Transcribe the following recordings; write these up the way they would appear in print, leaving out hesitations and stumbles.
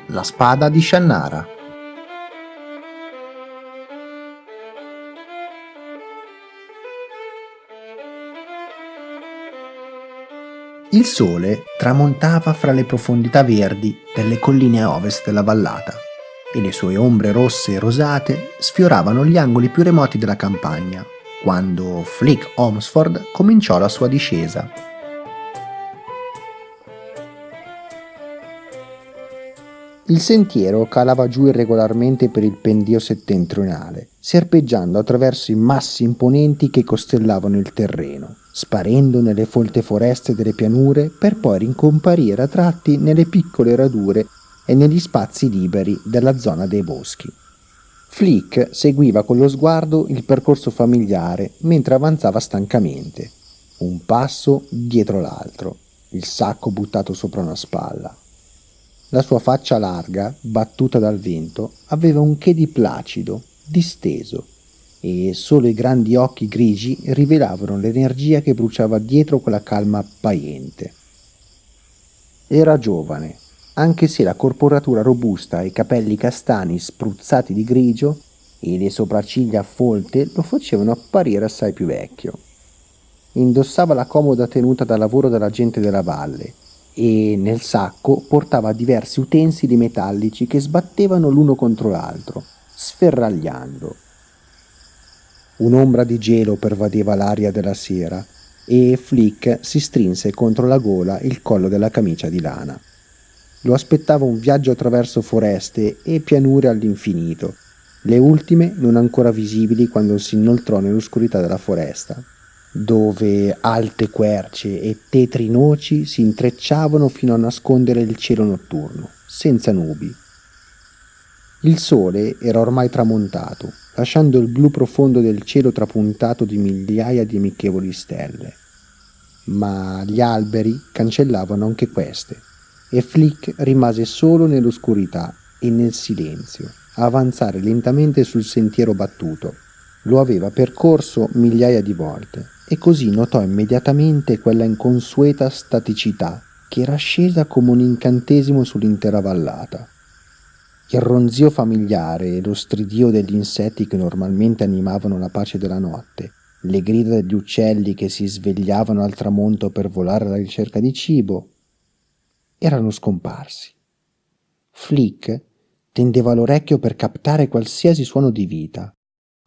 La spada di Shannara. Il sole tramontava fra le profondità verdi delle colline a ovest della vallata e le sue ombre rosse e rosate sfioravano gli angoli più remoti della campagna, quando Flick Ormsford cominciò la sua discesa. Il sentiero calava giù irregolarmente per il pendio settentrionale, serpeggiando attraverso i massi imponenti che costellavano il terreno, sparendo nelle folte foreste delle pianure per poi rincomparire a tratti nelle piccole radure e negli spazi liberi della zona dei boschi. Flick seguiva con lo sguardo il percorso familiare mentre avanzava stancamente, un passo dietro l'altro, il sacco buttato sopra una spalla. La sua faccia larga, battuta dal vento, aveva un che di placido, disteso, e solo i grandi occhi grigi rivelavano l'energia che bruciava dietro quella calma appaente. Era giovane, anche se la corporatura robusta e i capelli castani spruzzati di grigio e le sopracciglia folte lo facevano apparire assai più vecchio. Indossava la comoda tenuta da lavoro della gente della valle e nel sacco portava diversi utensili metallici che sbattevano l'uno contro l'altro, sferragliando. Un'ombra di gelo pervadeva l'aria della sera e Flick si strinse contro la gola il collo della camicia di lana. Lo aspettava un viaggio attraverso foreste e pianure all'infinito, le ultime non ancora visibili quando si inoltrò nell'oscurità della foresta, dove alte querce e tetri noci si intrecciavano fino a nascondere il cielo notturno, senza nubi. Il sole era ormai tramontato, lasciando il blu profondo del cielo trapuntato di migliaia di amichevoli stelle. Ma gli alberi cancellavano anche queste, e Flick rimase solo nell'oscurità e nel silenzio, a avanzare lentamente sul sentiero battuto. Lo aveva percorso migliaia di volte e così notò immediatamente quella inconsueta staticità che era scesa come un incantesimo sull'intera vallata. Il ronzio familiare e lo stridio degli insetti che normalmente animavano la pace della notte, le grida degli uccelli che si svegliavano al tramonto per volare alla ricerca di cibo, erano scomparsi. Flick tendeva l'orecchio per captare qualsiasi suono di vita,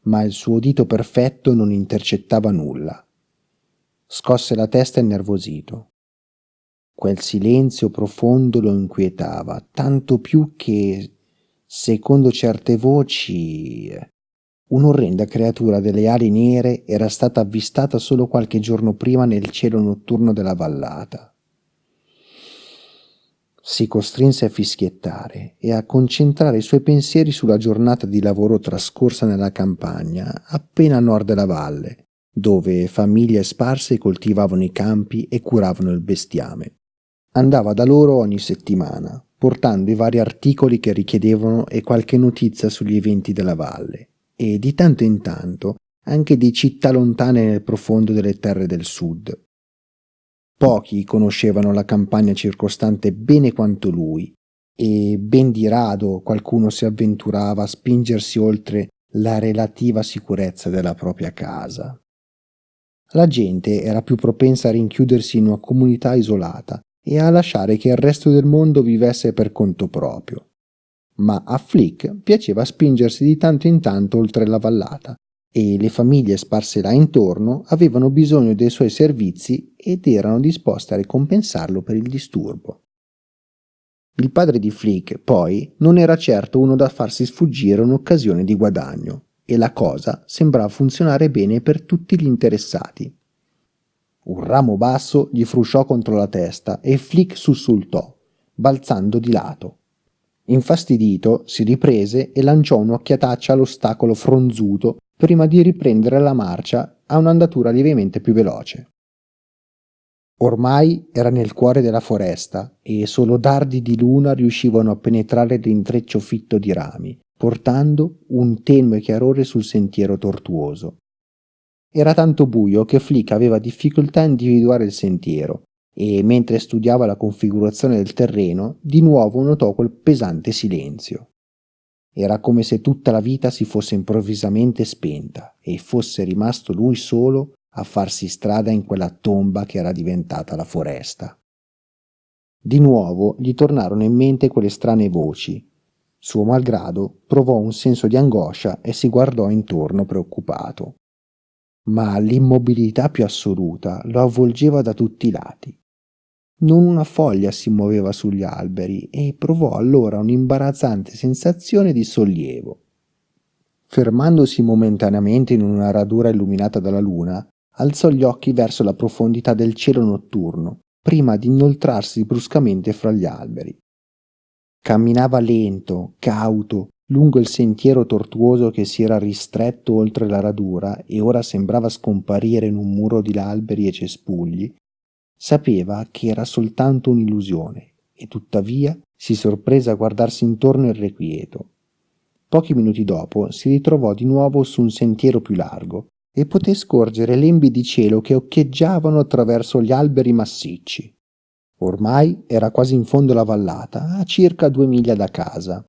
ma il suo udito perfetto non intercettava nulla. Scosse la testa innervosito. Quel silenzio profondo lo inquietava, tanto più che, secondo certe voci, un'orrenda creatura dalle ali nere era stata avvistata solo qualche giorno prima nel cielo notturno della vallata. Si costrinse a fischiettare e a concentrare i suoi pensieri sulla giornata di lavoro trascorsa nella campagna, appena a nord della valle, dove famiglie sparse coltivavano i campi e curavano il bestiame. Andava da loro ogni settimana, portando i vari articoli che richiedevano e qualche notizia sugli eventi della valle, e di tanto in tanto anche di città lontane nel profondo delle terre del sud. Pochi conoscevano la campagna circostante bene quanto lui, e ben di rado qualcuno si avventurava a spingersi oltre la relativa sicurezza della propria casa. La gente era più propensa a rinchiudersi in una comunità isolata e a lasciare che il resto del mondo vivesse per conto proprio. Ma a Flick piaceva spingersi di tanto in tanto oltre la vallata, e le famiglie sparse là intorno avevano bisogno dei suoi servizi ed erano disposte a ricompensarlo per il disturbo. Il padre di Flick, poi, non era certo uno da farsi sfuggire un'occasione di guadagno, e la cosa sembrava funzionare bene per tutti gli interessati. Un ramo basso gli frusciò contro la testa e Flick sussultò, balzando di lato. Infastidito, si riprese e lanciò un'occhiataccia all'ostacolo fronzuto prima di riprendere la marcia a un'andatura lievemente più veloce. Ormai era nel cuore della foresta e solo dardi di luna riuscivano a penetrare l'intreccio fitto di rami, portando un tenue chiarore sul sentiero tortuoso. Era tanto buio che Flick aveva difficoltà a individuare il sentiero e mentre studiava la configurazione del terreno, di nuovo notò quel pesante silenzio. Era come se tutta la vita si fosse improvvisamente spenta e fosse rimasto lui solo a farsi strada in quella tomba che era diventata la foresta. Di nuovo gli tornarono in mente quelle strane voci. Suo malgrado provò un senso di angoscia e si guardò intorno preoccupato. Ma l'immobilità più assoluta lo avvolgeva da tutti i lati. Non una foglia si muoveva sugli alberi e provò allora un'imbarazzante sensazione di sollievo. Fermandosi momentaneamente in una radura illuminata dalla luna, alzò gli occhi verso la profondità del cielo notturno, prima di inoltrarsi bruscamente fra gli alberi. Camminava lento, cauto, lungo il sentiero tortuoso che si era ristretto oltre la radura e ora sembrava scomparire in un muro di alberi e cespugli. Sapeva che era soltanto un'illusione e tuttavia si sorprese a guardarsi intorno irrequieto. Pochi minuti dopo si ritrovò di nuovo su un sentiero più largo e poté scorgere lembi di cielo che occhieggiavano attraverso gli alberi massicci. Ormai era quasi in fondo alla vallata, a circa 2 miglia da casa.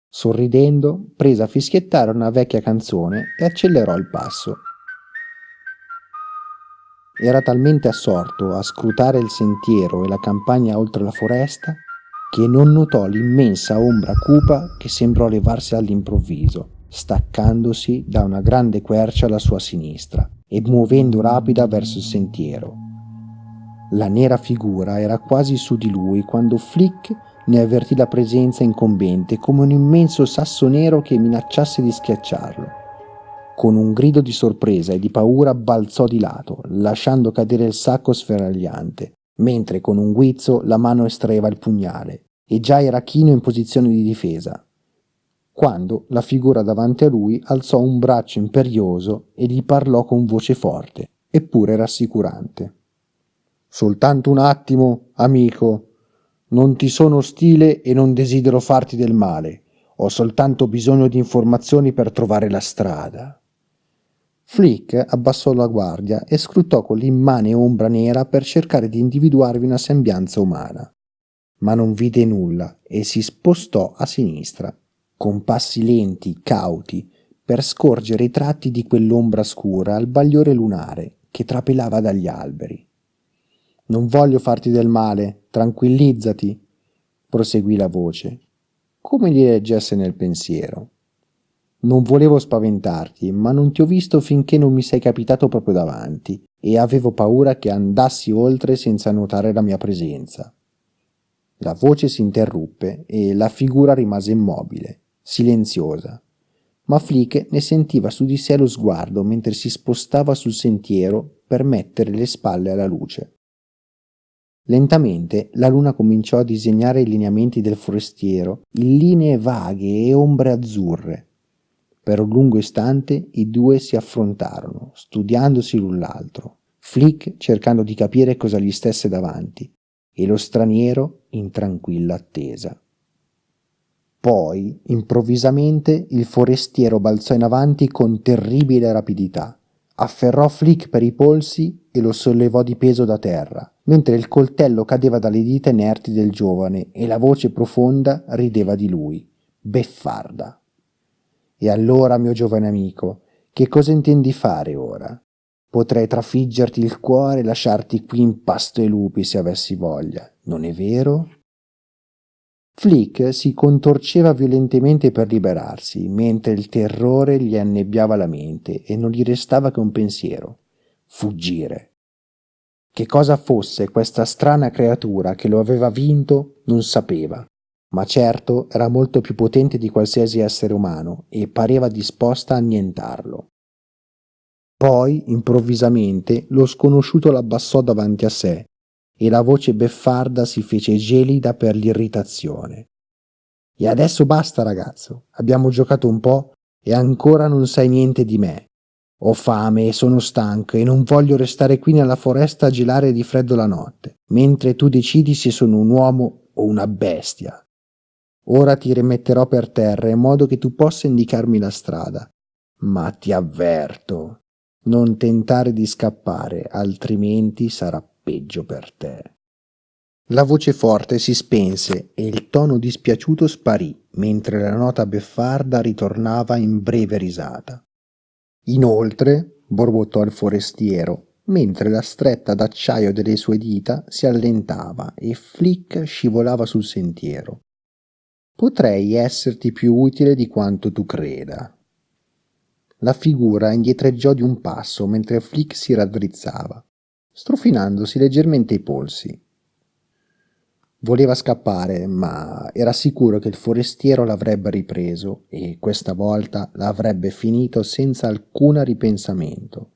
Sorridendo, prese a fischiettare una vecchia canzone e accelerò il passo. Era talmente assorto a scrutare il sentiero e la campagna oltre la foresta che non notò l'immensa ombra cupa che sembrò levarsi all'improvviso, staccandosi da una grande quercia alla sua sinistra e muovendo rapida verso il sentiero. La nera figura era quasi su di lui quando Flick ne avvertì la presenza incombente come un immenso sasso nero che minacciasse di schiacciarlo. Con un grido di sorpresa e di paura balzò di lato, lasciando cadere il sacco sferagliante, mentre con un guizzo la mano estraeva il pugnale, e già era chino in posizione di difesa, quando la figura davanti a lui alzò un braccio imperioso e gli parlò con voce forte, eppure rassicurante. «Soltanto un attimo, amico. Non ti sono ostile e non desidero farti del male. Ho soltanto bisogno di informazioni per trovare la strada». Flick abbassò la guardia e scrutò con l'immane ombra nera per cercare di individuarvi una sembianza umana. Ma non vide nulla e si spostò a sinistra, con passi lenti, cauti, per scorgere i tratti di quell'ombra scura al bagliore lunare che trapelava dagli alberi. «Non voglio farti del male, tranquillizzati», proseguì la voce, come gli leggesse nel pensiero. «Non volevo spaventarti, ma non ti ho visto finché non mi sei capitato proprio davanti e avevo paura che andassi oltre senza notare la mia presenza». La voce si interruppe e la figura rimase immobile, silenziosa, ma Flick ne sentiva su di sé lo sguardo mentre si spostava sul sentiero per mettere le spalle alla luce. Lentamente la luna cominciò a disegnare i lineamenti del forestiero in linee vaghe e ombre azzurre. Per un lungo istante i due si affrontarono, studiandosi l'un l'altro, Flick cercando di capire cosa gli stesse davanti e lo straniero in tranquilla attesa. Poi, improvvisamente, il forestiero balzò in avanti con terribile rapidità, afferrò Flick per i polsi e lo sollevò di peso da terra, mentre il coltello cadeva dalle dita inerti del giovane e la voce profonda rideva di lui, beffarda. «E allora, mio giovane amico, che cosa intendi fare ora? Potrei trafiggerti il cuore e lasciarti qui in pasto ai lupi se avessi voglia, non è vero?» Flick si contorceva violentemente per liberarsi, mentre il terrore gli annebbiava la mente e non gli restava che un pensiero: fuggire. Che cosa fosse questa strana creatura che lo aveva vinto non sapeva, ma certo era molto più potente di qualsiasi essere umano e pareva disposta a annientarlo. Poi, improvvisamente, lo sconosciuto l'abbassò davanti a sé e la voce beffarda si fece gelida per l'irritazione. «E adesso basta, ragazzo, abbiamo giocato un po' e ancora non sai niente di me. Ho fame e sono stanco e non voglio restare qui nella foresta a gelare di freddo la notte, mentre tu decidi se sono un uomo o una bestia. Ora ti rimetterò per terra in modo che tu possa indicarmi la strada, ma ti avverto, non tentare di scappare, altrimenti sarà peggio per te». La voce forte si spense e il tono dispiaciuto sparì, mentre la nota beffarda ritornava in breve risata. Inoltre, borbottò il forestiero, mentre la stretta d'acciaio delle sue dita si allentava e Flick scivolava sul sentiero. Potrei esserti più utile di quanto tu creda. La figura indietreggiò di un passo mentre Flick si raddrizzava, strofinandosi leggermente i polsi. Voleva scappare, ma era sicuro che il forestiero l'avrebbe ripreso e questa volta l'avrebbe finito senza alcun ripensamento.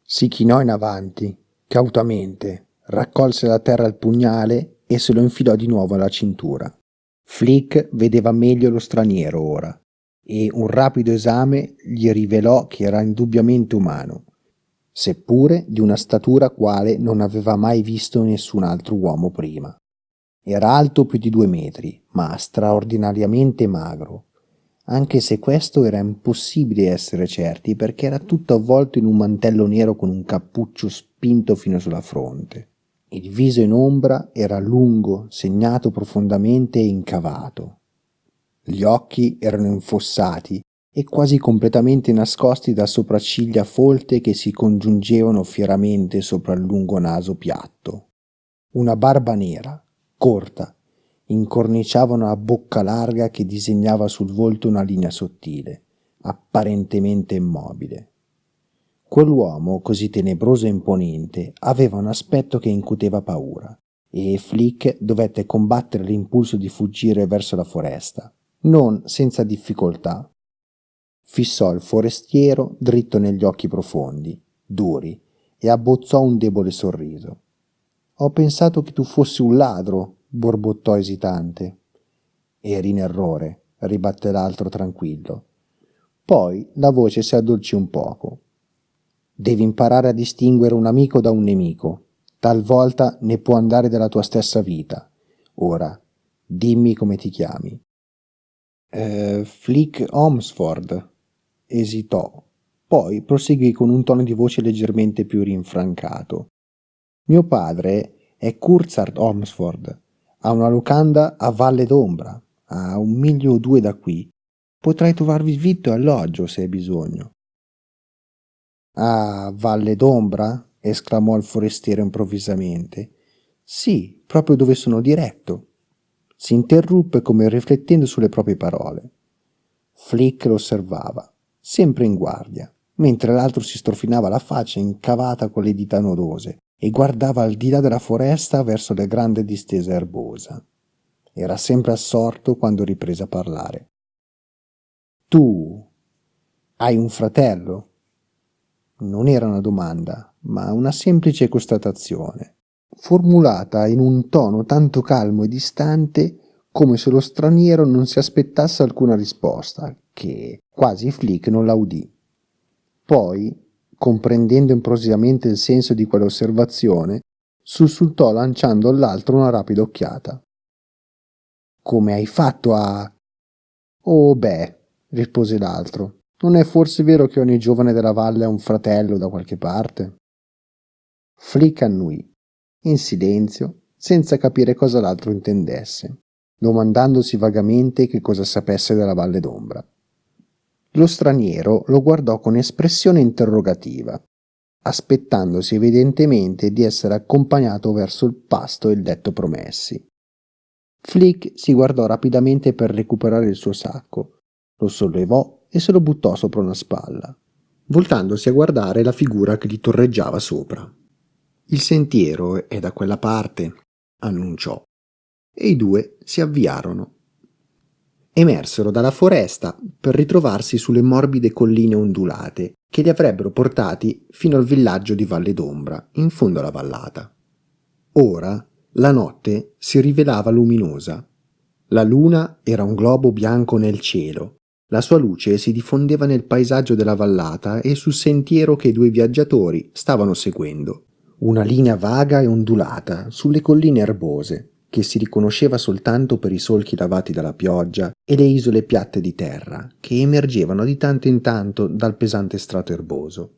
Si chinò in avanti, cautamente, raccolse da terra il pugnale e se lo infilò di nuovo alla cintura. Flick vedeva meglio lo straniero ora e un rapido esame gli rivelò che era indubbiamente umano, seppure di una statura quale non aveva mai visto nessun altro uomo prima. Era alto più di 2 metri, ma straordinariamente magro, anche se questo era impossibile essere certi perché era tutto avvolto in un mantello nero con un cappuccio spinto fino sulla fronte. Il viso in ombra era lungo, segnato profondamente e incavato. Gli occhi erano infossati e quasi completamente nascosti da sopracciglia folte che si congiungevano fieramente sopra il lungo naso piatto. Una barba nera, corta, incorniciava una bocca larga che disegnava sul volto una linea sottile, apparentemente immobile. Quell'uomo, così tenebroso e imponente, aveva un aspetto che incuteva paura, e Flick dovette combattere l'impulso di fuggire verso la foresta, non senza difficoltà. Fissò il forestiero dritto negli occhi profondi, duri, e abbozzò un debole sorriso. «Ho pensato che tu fossi un ladro», borbottò esitante. «Eri in errore», ribatté l'altro tranquillo. Poi la voce si addolcì un poco. «Devi imparare a distinguere un amico da un nemico. Talvolta ne può andare della tua stessa vita. Ora, dimmi come ti chiami». Flick Holmesford», esitò. Poi proseguì con un tono di voce leggermente più rinfrancato. «Mio padre è Curzard Holmesford. Ha una locanda a Valle d'Ombra, a 1 miglio o 2 da qui. Potrai trovarvi vitto e alloggio se hai bisogno». «Ah, Valle d'Ombra?» esclamò il forestiero improvvisamente. «Sì, proprio dove sono diretto». Si interruppe come riflettendo sulle proprie parole. Flick lo osservava, sempre in guardia, mentre l'altro si strofinava la faccia incavata con le dita nodose e guardava al di là della foresta verso la grande distesa erbosa. Era sempre assorto quando riprese a parlare. «Tu hai un fratello?» Non era una domanda, ma una semplice constatazione, formulata in un tono tanto calmo e distante come se lo straniero non si aspettasse alcuna risposta, che quasi Flick non la udì. Poi, comprendendo improvvisamente il senso di quell'osservazione, sussultò lanciando all'altro una rapida occhiata. «Come hai fatto a...» «Oh beh», rispose l'altro, «non è forse vero che ogni giovane della valle ha un fratello da qualche parte?» Flick annui, in silenzio, senza capire cosa l'altro intendesse, domandandosi vagamente che cosa sapesse della Valle d'Ombra. Lo straniero lo guardò con espressione interrogativa, aspettandosi evidentemente di essere accompagnato verso il pasto e il letto promessi. Flick si guardò rapidamente per recuperare il suo sacco, lo sollevò e se lo buttò sopra una spalla, voltandosi a guardare la figura che gli torreggiava sopra. «Il sentiero è da quella parte», annunciò, e i due si avviarono. Emersero dalla foresta per ritrovarsi sulle morbide colline ondulate che li avrebbero portati fino al villaggio di Valle d'Ombra, in fondo alla vallata. Ora la notte si rivelava luminosa. La luna era un globo bianco nel cielo. La sua luce si diffondeva nel paesaggio della vallata e sul sentiero che i due viaggiatori stavano seguendo. Una linea vaga e ondulata sulle colline erbose, che si riconosceva soltanto per i solchi lavati dalla pioggia e le isole piatte di terra, che emergevano di tanto in tanto dal pesante strato erboso.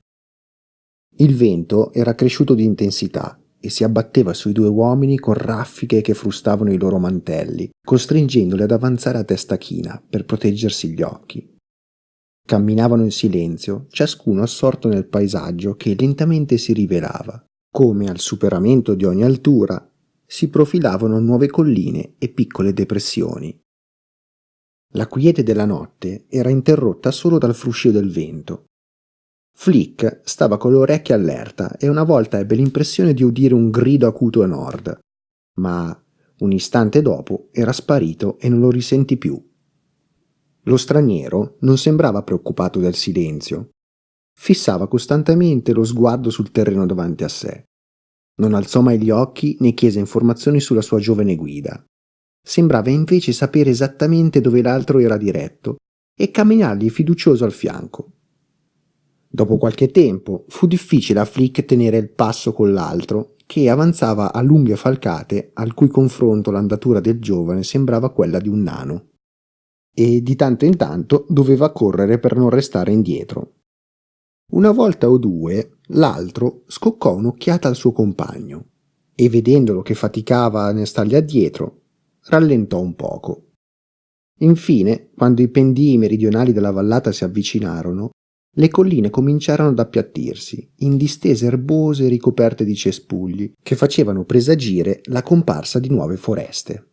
Il vento era cresciuto di intensità e si abbatteva sui due uomini con raffiche che frustavano i loro mantelli, costringendoli ad avanzare a testa china per proteggersi gli occhi. Camminavano in silenzio, ciascuno assorto nel paesaggio che lentamente si rivelava, come al superamento di ogni altura si profilavano nuove colline e piccole depressioni. La quiete della notte era interrotta solo dal fruscio del vento. Flick stava con le orecchie allerta e una volta ebbe l'impressione di udire un grido acuto a nord, ma un istante dopo era sparito e non lo risentì più. Lo straniero non sembrava preoccupato del silenzio. Fissava costantemente lo sguardo sul terreno davanti a sé. Non alzò mai gli occhi né chiese informazioni sulla sua giovane guida. Sembrava invece sapere esattamente dove l'altro era diretto e camminargli fiducioso al fianco. Dopo qualche tempo fu difficile a Flick tenere il passo con l'altro, che avanzava a lunghe falcate al cui confronto l'andatura del giovane sembrava quella di un nano. E di tanto in tanto doveva correre per non restare indietro. Una volta o due l'altro scoccò un'occhiata al suo compagno e, vedendolo che faticava a stargli addietro, rallentò un poco. Infine, quando i pendii meridionali della vallata si avvicinarono, le colline cominciarono ad appiattirsi in distese erbose ricoperte di cespugli che facevano presagire la comparsa di nuove foreste.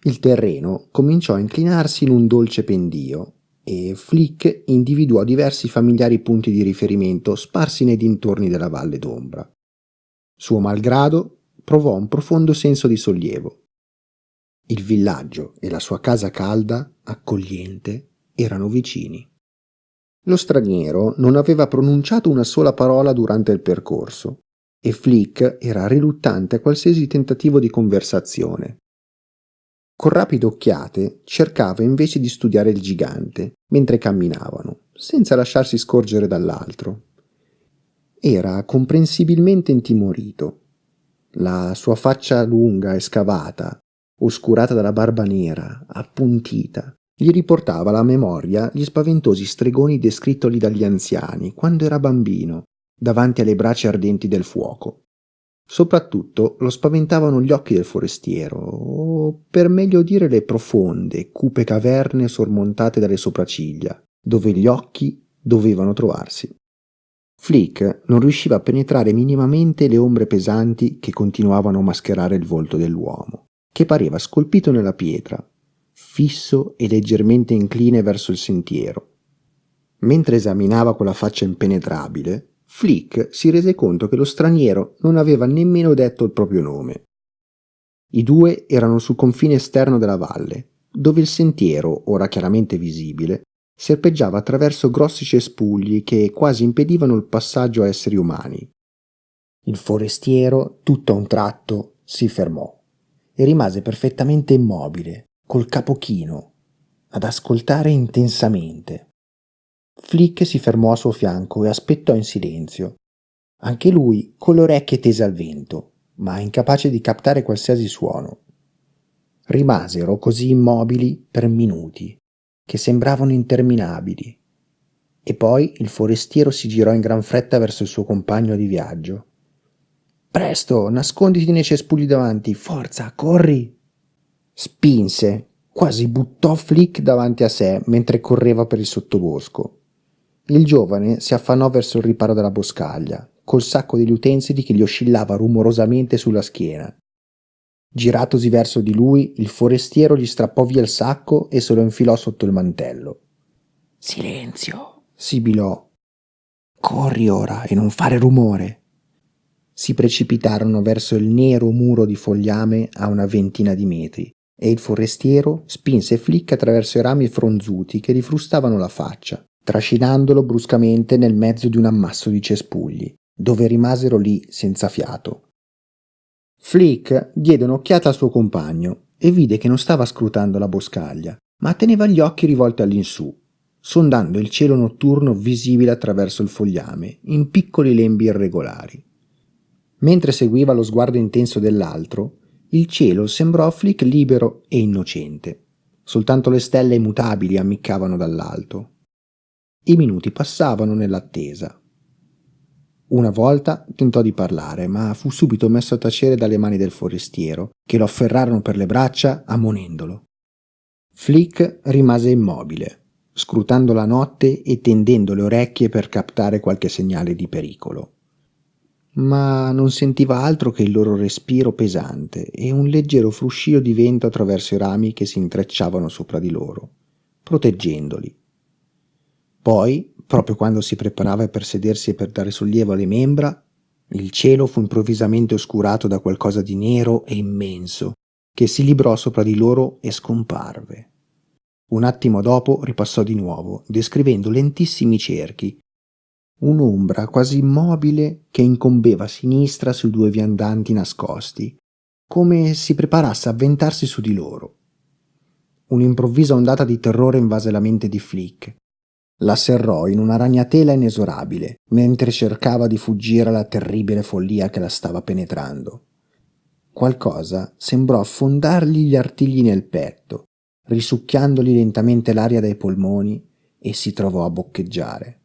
Il terreno cominciò a inclinarsi in un dolce pendio e Flick individuò diversi familiari punti di riferimento sparsi nei dintorni della Valle d'Ombra. Suo malgrado provò un profondo senso di sollievo. Il villaggio e la sua casa calda, accogliente, erano vicini. Lo straniero non aveva pronunciato una sola parola durante il percorso e Flick era riluttante a qualsiasi tentativo di conversazione. Con rapide occhiate cercava invece di studiare il gigante mentre camminavano, senza lasciarsi scorgere dall'altro. Era comprensibilmente intimorito. La sua faccia lunga e scavata, oscurata dalla barba nera, appuntita, gli riportava alla memoria gli spaventosi stregoni descrittogli dagli anziani quando era bambino, davanti alle braci ardenti del fuoco. Soprattutto lo spaventavano gli occhi del forestiero, o per meglio dire le profonde, cupe caverne sormontate dalle sopracciglia, dove gli occhi dovevano trovarsi. Flick non riusciva a penetrare minimamente le ombre pesanti che continuavano a mascherare il volto dell'uomo, che pareva scolpito nella pietra, fisso e leggermente incline verso il sentiero. Mentre esaminava quella faccia impenetrabile, Flick si rese conto che lo straniero non aveva nemmeno detto il proprio nome. I due erano sul confine esterno della valle, dove il sentiero, ora chiaramente visibile, serpeggiava attraverso grossi cespugli che quasi impedivano il passaggio a esseri umani. Il forestiero, tutto a un tratto, si fermò e rimase perfettamente immobile, col capo chino, ad ascoltare intensamente. Flick si fermò a suo fianco e aspettò in silenzio, anche lui con le orecchie tese al vento, ma incapace di captare qualsiasi suono. Rimasero così immobili per minuti, che sembravano interminabili, e poi il forestiero si girò in gran fretta verso il suo compagno di viaggio. «Presto, nasconditi nei cespugli davanti, forza, corri!» Spinse, quasi buttò Flick davanti a sé mentre correva per il sottobosco. Il giovane si affannò verso il riparo della boscaglia, col sacco degli utensili che gli oscillava rumorosamente sulla schiena. Giratosi verso di lui, il forestiero gli strappò via il sacco e se lo infilò sotto il mantello. «Silenzio!» sibilò. «Corri ora e non fare rumore!» Si precipitarono verso il nero muro di fogliame a una ventina di metri e il forestiero spinse Flick attraverso i rami fronzuti che gli frustavano la faccia, trascinandolo bruscamente nel mezzo di un ammasso di cespugli, dove rimasero lì senza fiato. Flick diede un'occhiata al suo compagno e vide che non stava scrutando la boscaglia, ma teneva gli occhi rivolti all'insù, sondando il cielo notturno visibile attraverso il fogliame in piccoli lembi irregolari. Mentre seguiva lo sguardo intenso dell'altro, il cielo sembrò a Flick libero e innocente. Soltanto le stelle immutabili ammiccavano dall'alto. I minuti passavano nell'attesa. Una volta tentò di parlare, ma fu subito messo a tacere dalle mani del forestiero, che lo afferrarono per le braccia, ammonendolo. Flick rimase immobile, scrutando la notte e tendendo le orecchie per captare qualche segnale di pericolo. Ma non sentiva altro che il loro respiro pesante e un leggero fruscio di vento attraverso i rami che si intrecciavano sopra di loro, proteggendoli. Poi, proprio quando si preparava per sedersi e per dare sollievo alle membra, il cielo fu improvvisamente oscurato da qualcosa di nero e immenso, che si librò sopra di loro e scomparve. Un attimo dopo ripassò di nuovo, descrivendo lentissimi cerchi, un'ombra quasi immobile che incombeva a sinistra sui due viandanti nascosti, come si preparasse a avventarsi su di loro. Un'improvvisa ondata di terrore invase la mente di Flick. La serrò in una ragnatela inesorabile, mentre cercava di fuggire alla terribile follia che la stava penetrando. Qualcosa sembrò affondargli gli artigli nel petto, risucchiandogli lentamente l'aria dai polmoni, e si trovò a boccheggiare.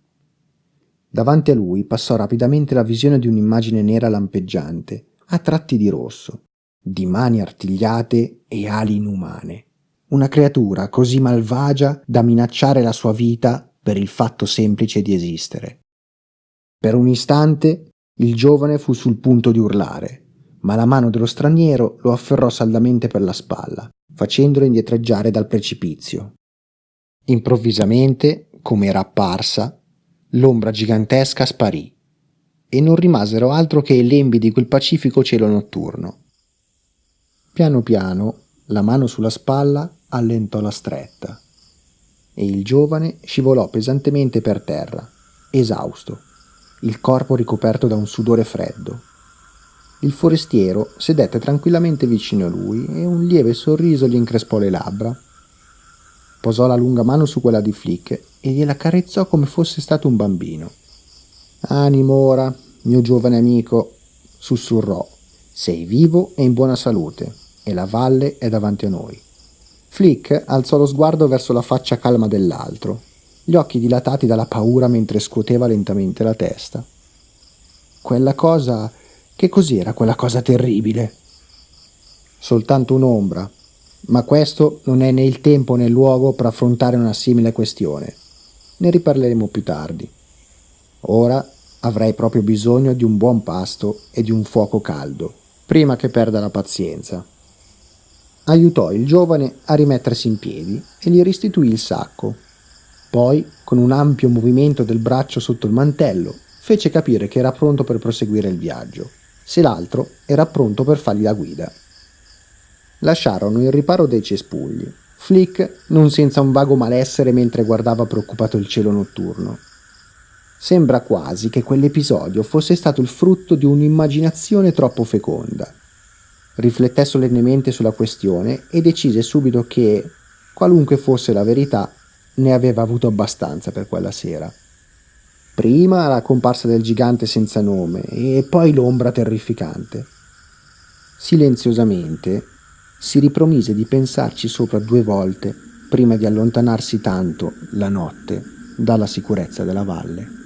Davanti a lui passò rapidamente la visione di un'immagine nera lampeggiante, a tratti di rosso, di mani artigliate e ali inumane. Una creatura così malvagia da minacciare la sua vita per il fatto semplice di esistere. Per un istante il giovane fu sul punto di urlare, ma la mano dello straniero lo afferrò saldamente per la spalla, facendolo indietreggiare dal precipizio. Improvvisamente, come era apparsa, l'ombra gigantesca sparì e non rimasero altro che i lembi di quel pacifico cielo notturno. Piano piano la mano sulla spalla allentò la stretta e il giovane scivolò pesantemente per terra, esausto, il corpo ricoperto da un sudore freddo. Il forestiero sedette tranquillamente vicino a lui e un lieve sorriso gli increspò le labbra. Posò la lunga mano su quella di Flick e gliela carezzò come fosse stato un bambino. «Animo ora, mio giovane amico», sussurrò. «Sei vivo e in buona salute, e la valle è davanti a noi». Flick alzò lo sguardo verso la faccia calma dell'altro, gli occhi dilatati dalla paura mentre scuoteva lentamente la testa. Quella cosa... che cos'era quella cosa terribile? Soltanto un'ombra, ma questo non è né il tempo né il luogo per affrontare una simile questione. Ne riparleremo più tardi. Ora avrai proprio bisogno di un buon pasto e di un fuoco caldo, prima che perda la pazienza. Aiutò il giovane a rimettersi in piedi e gli restituì il sacco. Poi, con un ampio movimento del braccio sotto il mantello, fece capire che era pronto per proseguire il viaggio, se l'altro era pronto per fargli la guida. Lasciarono il riparo dei cespugli, Flick non senza un vago malessere mentre guardava preoccupato il cielo notturno. Sembra quasi che quell'episodio fosse stato il frutto di un'immaginazione troppo feconda. Rifletté solennemente sulla questione e decise subito che, qualunque fosse la verità, ne aveva avuto abbastanza per quella sera. Prima la comparsa del gigante senza nome e poi l'ombra terrificante. Silenziosamente si ripromise di pensarci sopra 2 volte prima di allontanarsi tanto la notte dalla sicurezza della valle.